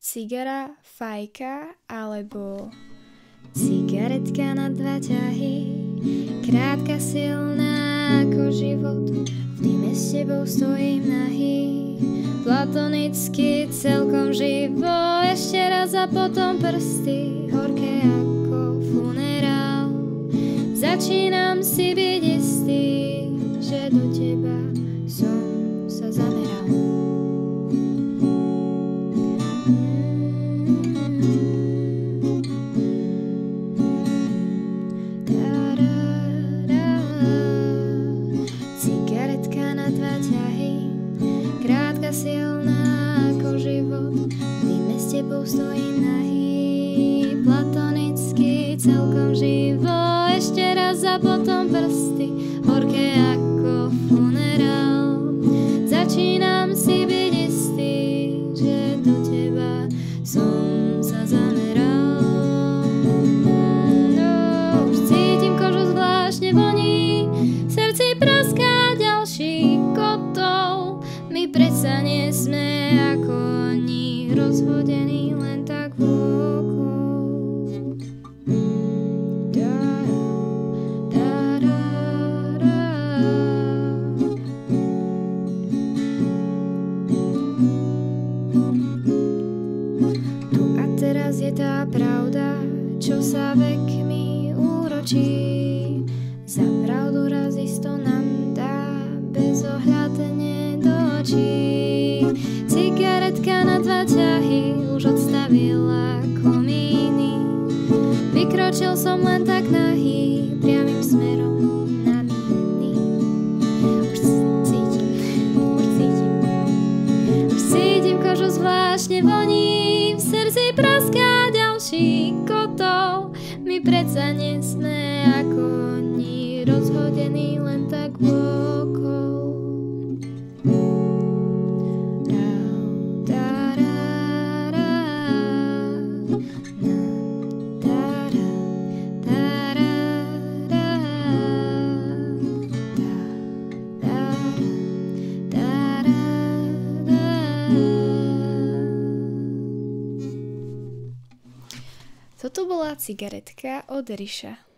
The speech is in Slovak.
cigara, fajka alebo cigaretka na dva ťahy. Krátka, silná ako život, v dime s tebou stojím nahý. Platonicky, celkom živo, ešte raz a potom prsty, horké ako funerál. Začínam si byť istý, že do teba som sa zameral. Cigaretka na dva ťahy, krátka, silná ako život, v dime s tebou stojím nahý. Platonicky, celkom živo, ešte raz a potom prsty, horké ako funerál. Začínam si byť istý, že do teba som sa zameral. No, už cítim kožu zvláštne voní, v srdci praská ďalší kotol. My predsa nie sme ako oni, rozhodení len tak vôkol. Tu a teraz je tá pravda, čo sa vekmi úročí. Za pravdu raz isto nám dá bezohľadne do očí. Cigaretka na dva ťahy už odstavila komíny. Vykročil som len tak nahý, priamym smerom na míny. Už cítim kožu zvláštne voní, v srdci praská ďalší kotol. My predsa nie sme ako oni, rozhodení len tak vôkol. Toto bola cigaretka od Ríša.